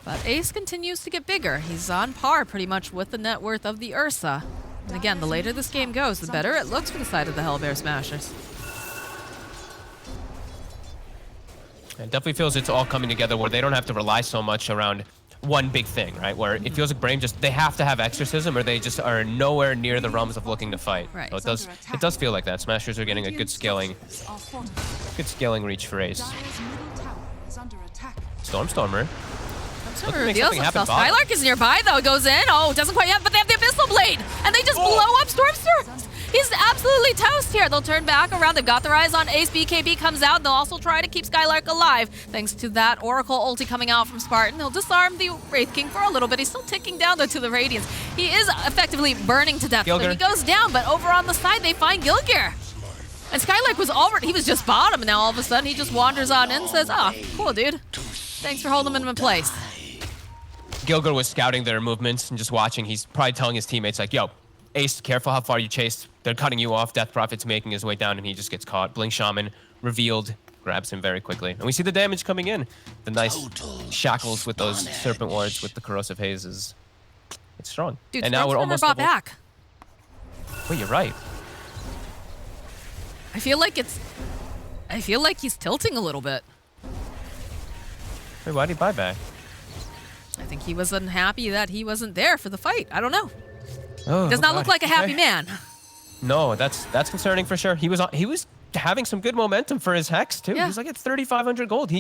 But Ace continues to get bigger. He's on par pretty much with the net worth of the Ursa. And again, the later this game goes, the better it looks for the side of the Hellbear Smashers. It definitely feels it's all coming together where they don't have to rely so much around one big thing, right? Where it feels like Brame they have to have Exorcism or they just are nowhere near the realms of looking to fight. Right. So it does feel like that. Smashers are getting a good scaling reach for Ace. Dire's middle tower is under attack. Stormstormer. Sort of Looking to make reveals something happen himself. bottom. Skylark is nearby, though. It goes in. Oh, doesn't quite have, but they have the Abyssal Blade. And they just blow up Stormstorm. He's absolutely toast here. They'll turn back around. They've got their eyes on Ace. BKB comes out. They'll also try to keep Skylark alive. Thanks to that Oracle ulti coming out from Spartan. He'll disarm the Wraith King for a little bit. He's still ticking down, though, to the Radiance. He is effectively burning to death. So Gilgear. he goes down, but over on the side, they find Gilgear. And Skylark was he was just bottom, and now all of a sudden he just wanders on in and says, oh, cool, dude. Thanks for holding him in place. Gilgear was scouting their movements and just watching. He's probably telling his teammates, like, yo, Ace, careful how far you chased. They're cutting you off. Death Prophet's making his way down, and he just gets caught. Blink Shaman revealed, grabs him very quickly. And we see the damage coming in. The nice shackles with those Serpent Wards with the Corrosive Haze is... It's strong. Dude, and now we're almost brought double- back. Wait, you're right. I feel like he's tilting a little bit. Wait, why did he buy back? I think he was unhappy that he wasn't there for the fight. I don't know. Oh, Does not look like a happy Okay. man. No, that's concerning for sure. He was having some good momentum for his Hex too. Yeah. He was like at 3,500 gold.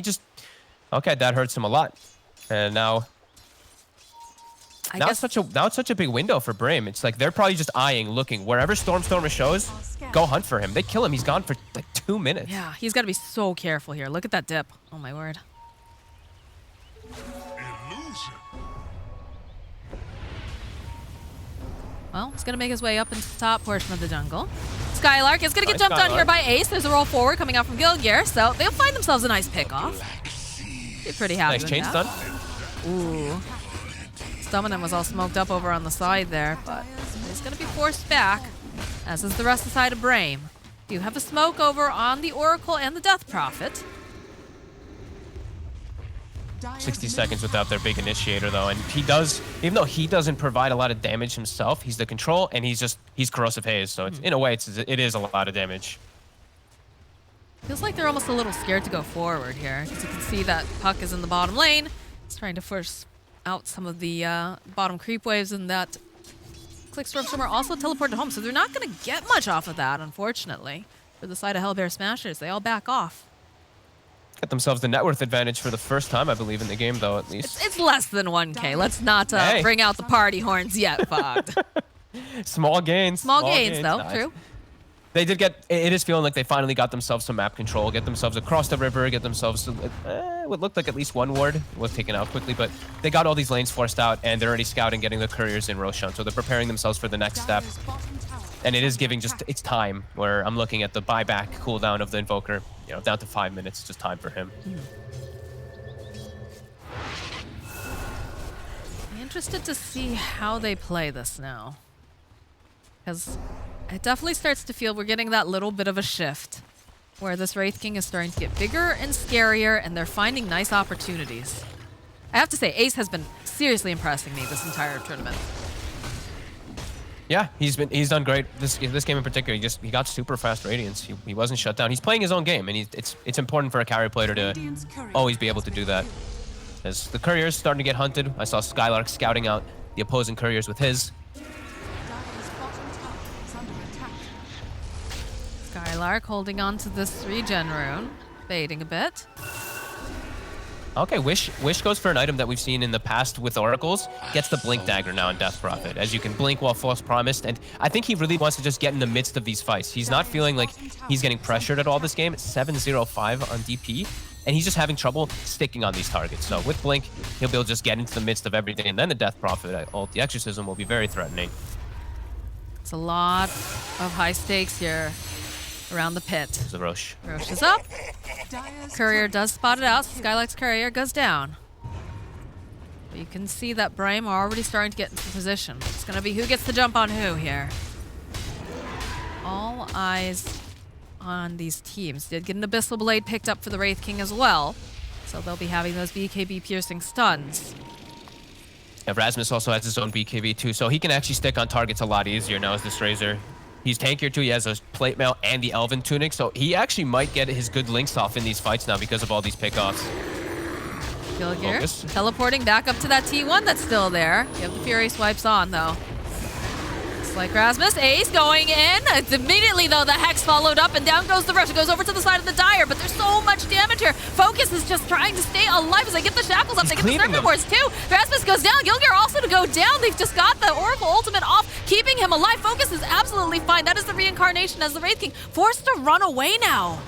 Okay, that hurts him a lot. And now it's such a big window for Brame. It's like they're probably just eyeing, looking wherever Stormstormer shows, go hunt for him. They kill him. He's gone for like 2 minutes. Yeah, he's got to be so careful here. Look at that dip. Oh my word. Illusion. Well, he's going to make his way up into the top portion of the jungle. Skylark is going to get Nice jumped on here Skylark. by Ace. There's a roll forward coming out from Gilgear, so they'll find themselves a nice pickoff. Be pretty happy Nice with chain that. stun. Ooh. Stomach was all smoked up over on the side there, but he's going to be forced back, as is the rest of the side of Brame. You have a smoke over on the Oracle and the Death Prophet. 60 seconds without their big initiator though, and he does, even though he doesn't provide a lot of damage himself, he's the control and he's Corrosive Haze, so it's, in a way it is a lot of damage. Feels like they're almost a little scared to go forward here, because you can see that puck is in the bottom lane. It's trying to force out some of the bottom creep waves, and that Clickstorm are also teleported home, so they're not going to get much off of that, unfortunately. For the side of Hellbear Smashers, they all back off. Get themselves the net worth advantage for the first time, I believe, in the game, though, at least. It's less than 1K. Let's not Hey. bring out the party horns yet, Fogged. Small gains. Small gains, though. Nice. True. They did get, it is feeling like they finally got themselves some map control, get themselves across the river, get themselves what looked like at least one ward. It was taken out quickly, but they got all these lanes forced out, and they're already scouting, getting the couriers in Roshan, so they're preparing themselves for the next step. Dire's bottom tower And it is under giving just, attack. it's time, where I'm looking at the buyback cooldown of the Invoker, you know, down to 5 minutes, just time for him. I'm interested to see how they play this now. Because it definitely starts to feel we're getting that little bit of a shift where this Wraith King is starting to get bigger and scarier, and they're finding nice opportunities. I have to say, Ace has been seriously impressing me this entire tournament. Yeah, he's done great. This game in particular, he got super fast Radiance. He wasn't shut down. He's playing his own game, and it's important for a carry player to Radiant's courier always be able has to do been that. killed. As the couriers starting to get hunted, I saw Skylark scouting out the opposing couriers with his. Dire's bottom tower is under attack. Skylark holding on to this regen rune, baiting a bit. Okay, Wish goes for an item that we've seen in the past with Oracles. Gets the Blink Dagger now in Death Prophet, as you can blink while false promised. And I think he really wants to just get in the midst of these fights. He's not feeling like he's getting pressured at all this game. It's 705 on DP, and he's just having trouble sticking on these targets. So with Blink, he'll be able to just get into the midst of everything, and then the Death Prophet ult, the Exorcism, will be very threatening. It's a lot of high stakes here around the pit. There's the Roche. Roche is up. Dire's Courier turret does spot it out. has been Skylark's courier goes down. But you can see that Brame are already starting to get into position. It's going to be who gets the jump on who here. All eyes on these teams. Did get an Abyssal Blade picked up for the Wraith King as well. So they'll be having those BKB piercing stuns. Erasmus also has his own BKB too, so he can actually stick on targets a lot easier now as this Razor. He's tankier too. He has a plate mail and the Elven tunic, so he actually might get his good links off in these fights now because of all these pickoffs. Gilgir Focus. teleporting back up to that T1 that's still there. You have the Fury swipes on though. It's like Rasmus, Ace going in. It's immediately though the Hex followed up, and down goes the Rush. It goes over to the side of the Dire, but there's so much damage here. Focus is just trying to stay alive as they get the shackles up. He's They get the cleaving Serpent them. Wards too. Rasmus goes down. Gilgir also to go down. They've just got the Oracle ultimate off, keeping him alive. Focus is absolutely fine. That is the reincarnation as the Wraith King forced to run away now.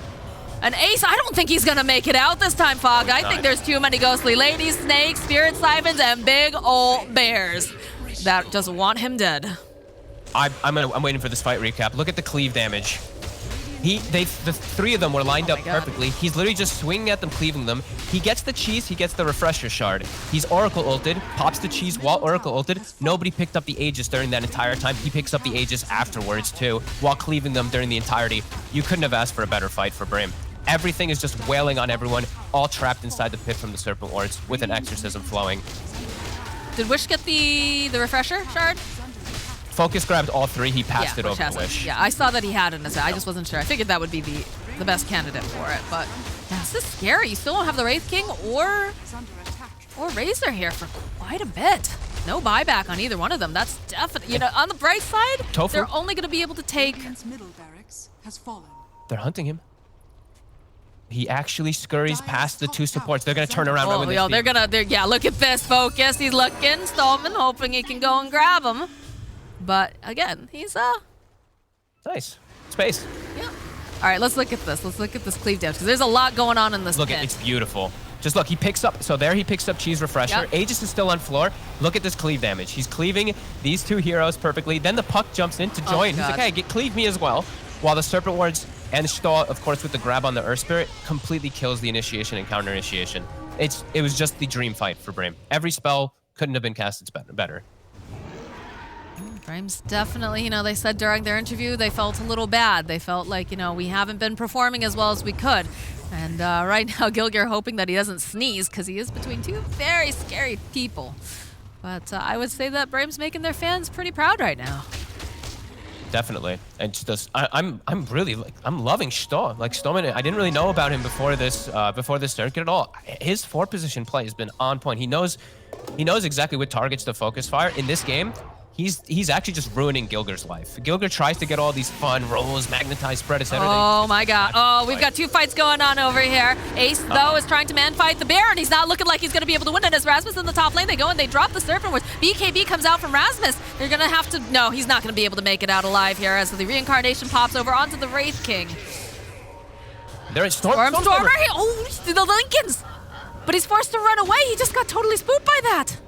And Ace, I don't think he's gonna make it out this time, Fog. I think there's too many ghostly ladies, snakes, spirit siphons, and big ol' bears that just want him dead. I'm waiting for this fight recap. Look at the cleave damage. The three of them were lined Oh up my God. perfectly. He's literally just swinging at them, cleaving them. He gets the cheese, he gets the refresher shard. He's Oracle ulted, pops the cheese while Oracle ulted. Nobody picked up the Aegis during that entire time. He picks up the Aegis afterwards too, while cleaving them during the entirety. You couldn't have asked for a better fight for Brame. Everything is just wailing on everyone, all trapped inside the pit from the Serpent Wards with an Exorcism flowing. Did Wish get the refresher shard? Focus grabbed all three, he passed it Wish over has to it. Wish. Yeah, I saw that he had it in his I just wasn't sure. I figured that would be the best candidate for it, but yeah, this is scary. You still don't have the Wraith King or is under attack. Razor here for quite a bit. No buyback on either one of them. That's definitely, on the bright side, Tofu. they're only going to be able to take. Radiant's middle barracks has fallen. They're hunting him. He actually scurries past the two supports. They're going to turn around right Oh, when they yo, see him. yeah, look at this Focus. He's looking, Stallman, hoping he can go and grab him. But again, he's, Nice. Space. yeah. All right, let's look at this. Let's look at this cleave damage, because there's a lot going on in this Look, pit. it's beautiful. Just look, he picks up, so there he picks up Cheese Refresher. Yep. Aegis is still on floor. Look at this cleave damage. He's cleaving these two heroes perfectly. Then the Puck jumps in to Oh join. my He's like, God. hey, cleave me as well. While the Serpent Wards and Stahl, of course, with the grab on the Earth Spirit, completely kills the initiation and counter initiation. It was just the dream fight for Brame. Every spell couldn't have been casted better. Brame's definitely, they said during their interview they felt a little bad. They felt like, we haven't been performing as well as we could. And right now, Gilgir hoping that he doesn't sneeze, because he is between two very scary people. But I would say that Brame's making their fans pretty proud right now. Definitely. And just I'm really like I'm loving Sto. Like Stoneman, I didn't really know about him before this circuit at all. His 4 position play has been on point. He knows exactly what targets to focus fire. In this game, he's actually just ruining Gilger's life. Gilger tries to get all these fun rolls, magnetize, spread, etc. Oh my god. Oh, we've got 2 fights going on over here. Ace, though, is trying to man-fight the bear, and he's not looking like he's going to be able to win it. As Rasmus in the top lane, they go and they drop the Serpent Wars. BKB comes out from Rasmus. They're going to have to... No, he's not going to be able to make it out alive here as the reincarnation pops over onto the Wraith King. There is Stormer. Oh, the Lincolns! But he's forced to run away. He just got totally spooked by that.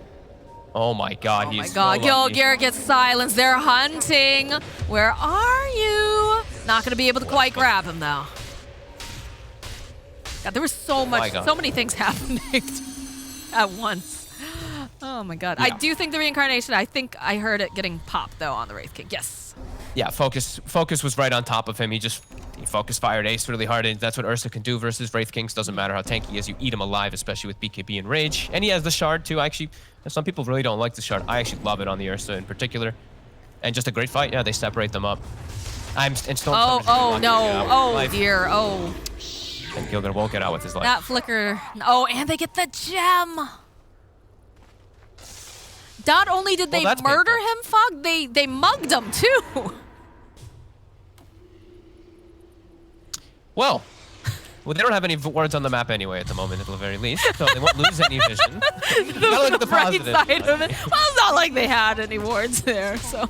Oh my god, Oh my god, Gilger gets silenced. They're hunting. Where are you? Not gonna be able to quite grab him though. God, there was so many things happening at once. Oh my god. Yeah. I do think the reincarnation, I think I heard it getting popped though on the Wraith King. Yes. Yeah, Focus was right on top of him. He focus fired Ace really hard, and that's what Ursa can do versus Wraith Kings. Doesn't matter how tanky he is, you eat him alive, especially with BKB and Rage. And he has the shard too. Actually, some people really don't like the shard. I actually love it on the Ursa in particular. And just a great fight. Yeah, they separate them up. Oh no. Oh dear. Oh. And Gilger won't get out with his life. That flicker. Oh, and they get the gem. Not only did they murder him, Fog, they mugged him too. Well, they don't have any wards on the map anyway at the moment, at the very least, so they won't lose any vision. Gotta look at the positive. Right side of it. Well, it's not like they had any wards there, so.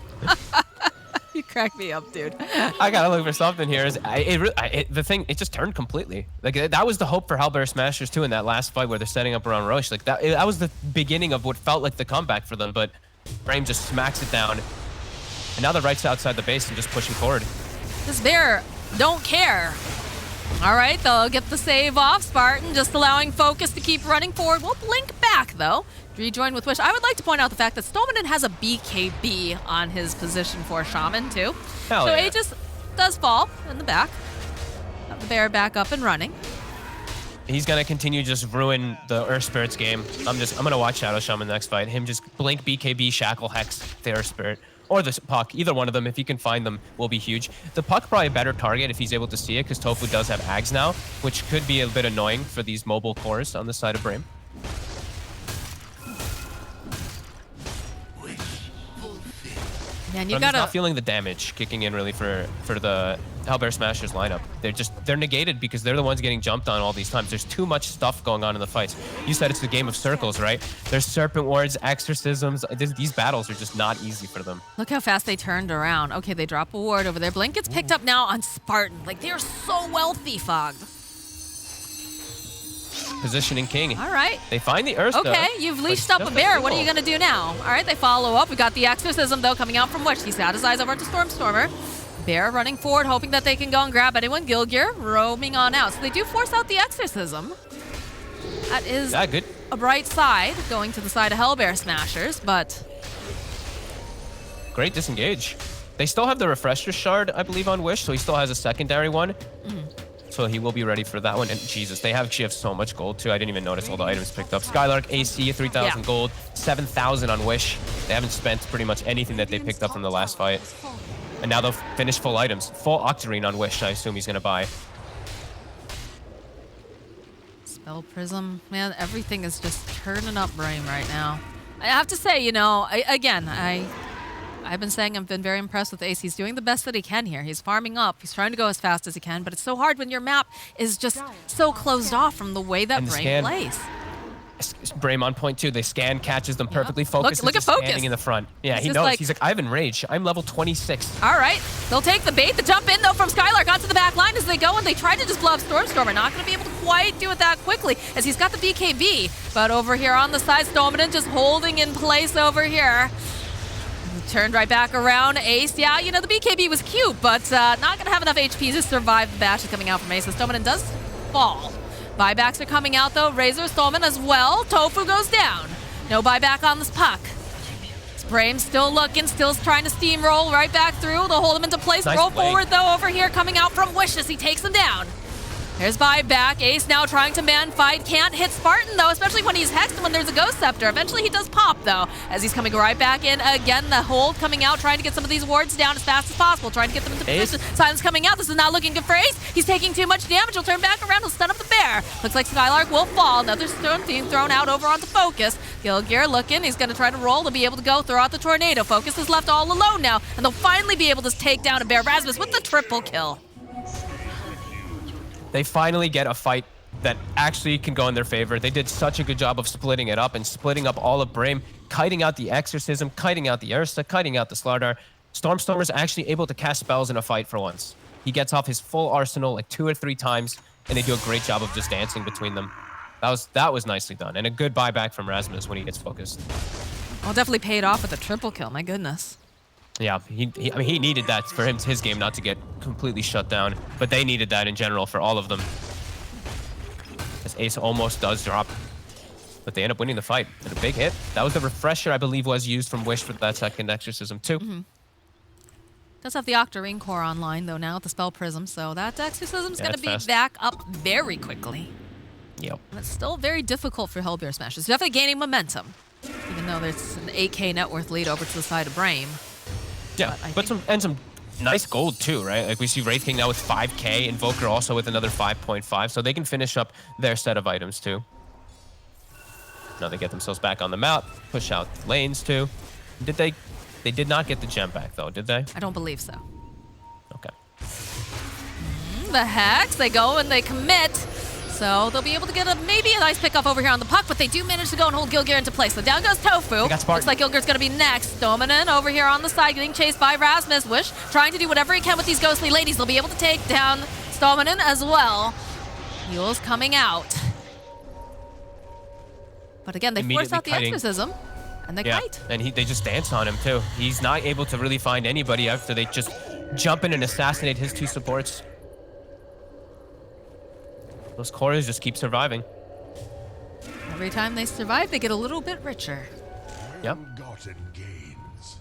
You crack me up, dude. I gotta look for something here. It just turned completely. Like that was the hope for Hellbear Smashers too in that last fight where they're setting up around Roche. Like that was the beginning of what felt like the comeback for them, but Brame just smacks it down. And now they're right outside the base and just pushing forward. This bear don't care. All right, they'll get the save off. Spartan just allowing Focus to keep running forward. We'll blink back, though. Rejoin with Wish. I would like to point out the fact that Stoneman has a BKB on his position for Shaman, too. Hell so yeah. Aegis does fall in the back. Got the bear back up and running. He's gonna continue just ruin the Earth Spirit's game. I'm gonna watch Shadow Shaman next fight. Him just blink BKB, Shackle, Hex, the Earth Spirit. Or the Puck, either one of them, if he can find them, will be huge. The Puck probably a better target if he's able to see it, because Tofu does have Ags now, which could be a bit annoying for these mobile cores on the side of Brame. Man, I'm just not feeling the damage kicking in really for the Hellbear Smashers lineup. They're negated because they're the ones getting jumped on all these times. There's too much stuff going on in the fights. You said it's the game of circles, right? There's Serpent Wards, Exorcisms. These battles are just not easy for them. Look how fast they turned around. Okay, they drop a ward over there. Blink gets picked up now on Spartan. Like, they're so wealthy, Fog. Positioning King. All right. They find the Ursa. Okay, you've leashed up a bear. What are you going to do now? All right, they follow up. We got the Exorcism, though, coming out from Wish. He sat his eyes over to Stormer. Bear running forward, hoping that they can go and grab anyone. Gilgear roaming on out. So they do force out the Exorcism. That is good. A bright side, going to the side of Hellbear Smashers, but... Great disengage. They still have the Refresher Shard, I believe, on Wish, so he still has a secondary one. So he will be ready for that one. And Jesus, they actually have so much gold too. I didn't even notice all the items picked up. Skylark, AC, 3,000 gold, 7,000 on Wish. They haven't spent pretty much anything that they picked up from the last fight. And now they'll finish full items. Full Octarine on Wish, I assume he's going to buy. Spell Prism. Man, everything is just turning up Brame right now. I have to say, you know, I've been saying I've been very impressed with Ace. He's doing the best that he can here. He's farming up. He's trying to go as fast as he can, but it's so hard when your map is just so closed off from the way that Brame plays. Brame on point too. They scan, catches them perfectly. Focus. Look at Focus. Standing in the front. Yeah, he knows. He's like, I have Enrage. I'm level 26. All right. They'll take the bait. The jump in, though, from Skylark onto the back line as they go, and they try to just blow up Stormer. Not going to be able to quite do it that quickly as he's got the BKB. But over here on the side, Stormer just holding in place over here. Turned right back around. Ace, yeah, you know, the BKB was cute, but not going to have enough HP to survive the bashes coming out from Ace. Stoneman does fall. Buybacks are coming out, though. Razor, Stoneman as well. Tofu goes down. No buyback on this Puck. Brame still looking, still trying to steamroll right back through. They'll hold him into place. Nice Roll play. forward, though, over here coming out from Wish as he takes him down. Here's buyback. Ace now trying to man fight. Can't hit Spartan, though, especially when he's hexed and when there's a Ghost Scepter. Eventually, he does pop, though, as he's coming right back in. Again, the hold coming out, trying to get some of these wards down as fast as possible, trying to get them into position. Silence coming out. This is not looking good for Ace. He's taking too much damage. He'll turn back around. He'll stun up the bear. Looks like Skylark will fall. Another stone being thrown out over onto Focus. Gilgear looking. He's going to try to roll to be able to go throw out the tornado. Focus is left all alone now, and they'll finally be able to take down a bear. Rasmus with the triple kill. They finally get a fight that actually can go in their favor. They did such a good job of splitting it up and splitting up all of Brame, kiting out the Exorcism, kiting out the Ursa, kiting out the Slardar. Stormstormer's actually able to cast spells in a fight for once. He gets off his full arsenal like 2 or 3 times, and they do a great job of just dancing between them. That was nicely done, and a good buyback from Rasmus when he gets focused. Well, definitely paid off with a triple kill. My goodness. Yeah, I mean, he needed that for his game not to get completely shut down, but they needed that in general for all of them. As Ace almost does drop, but they end up winning the fight. And a big hit. That was the refresher, I believe, was used from Wish for that second Exorcism too. Does have the Octarine core online, though, now with the Spell Prism, so that Exorcism's going to be fast. back up very quickly. Yep. And it's still very difficult for Hellbear Smashers. Definitely gaining momentum, even though there's an 8K net worth lead over to the side of Brame. Yeah, But I but some nice gold too, right? Like we see Wraith King now with 5K, Invoker also with another 5.5, so they can finish up their set of items too. Now they get themselves back on the map, push out lanes too. Did they did not get the gem back though, did they? I don't believe so. Okay. The Hex, they go and they commit. So they'll be able to get maybe a nice pickup over here on the puck, but they do manage to go and hold Gilgear into place. So down goes Tofu. Looks like Gilgear's going to be next. Dominant over here on the side, getting chased by Rasmus. Wish trying to do whatever he can with these ghostly ladies. They'll be able to take down Dominant as well. Mule's coming out. But again, they force out the Exorcism, and they kite. And they just dance on him too. He's not able to really find anybody after they just jump in and assassinate his 2 supports. Those cores just keep surviving. Every time they survive, they get a little bit richer. Yep. Gotten gains.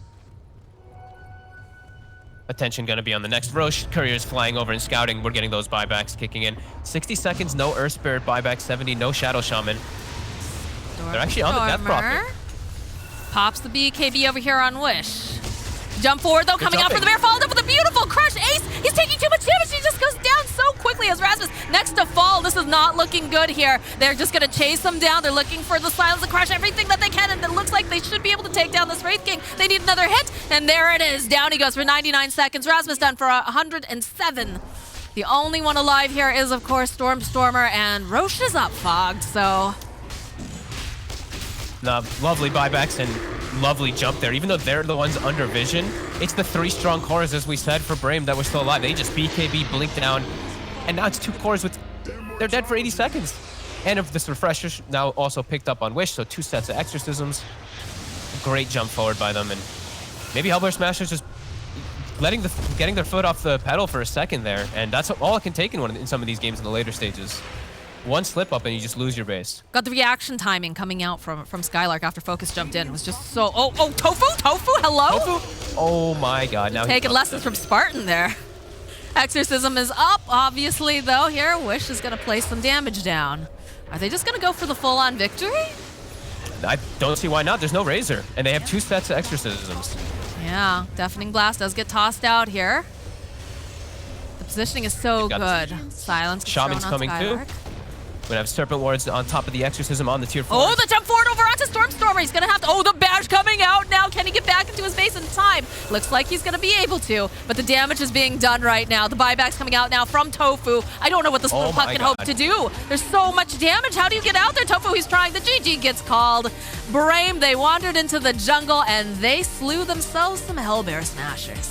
Attention going to be on the next Roche. Courier's flying over and scouting. We're getting those buybacks kicking in. 60 seconds, no Earth Spirit buyback. 70, no Shadow Shaman. They're actually on the Death Prophet. Pops the BKB over here on Wish. Jump forward, though, coming out for the bear, followed up with a beautiful crush. Ace, he's taking too much damage. He just goes down so quickly as Rasmus next to fall. This is not looking good here. They're just going to chase him down. They're looking for the silence to crush everything that they can, and it looks like they should be able to take down this Wraith King. They need another hit, and there it is. Down he goes for 99 seconds. Rasmus done for 107. The only one alive here is, of course, Stormstormer, and Roche is up fogged, so... Lovely buybacks and lovely jump there. Even though they're the ones under vision, it's the 3 strong cores, as we said, for Brame that were still alive. They just BKB, blink down, and now it's 2 cores with... They're dead for 80 seconds. And if this refresher now also picked up on Wish, so 2 sets of Exorcisms. Great jump forward by them, and maybe Hellbear Smashers just getting their foot off the pedal for a second there, and that's all it can take in some of these games in the later stages. One slip up and you just lose your base. Got the reaction timing coming out from Skylark after Focus jumped in. It was just so... Oh, Tofu, hello? Tofu? Oh my god, now taking lessons from Spartan there. Exorcism is up, obviously, though. Here, Wish is going to place some damage down. Are they just going to go for the full-on victory? I don't see why not. There's no Razor, and they have 2 sets of Exorcisms. Yeah, Deafening Blast does get tossed out here. The positioning is so good. Silence Shaman's coming Skylark. too. We're gonna have Serpent Wards on top of the Exorcism on the tier 4. Oh, the jump forward over onto Stormstormer. He's gonna have to... Oh, the bash coming out now. Can he get back into his base in time? Looks like he's gonna be able to, but the damage is being done right now. The buyback's coming out now from Tofu. I don't know what this little puck can hope to do. There's so much damage. How do you get out there, Tofu? He's trying. The GG gets called. Brame, they wandered into the jungle, and they slew themselves some Hellbear Smashers.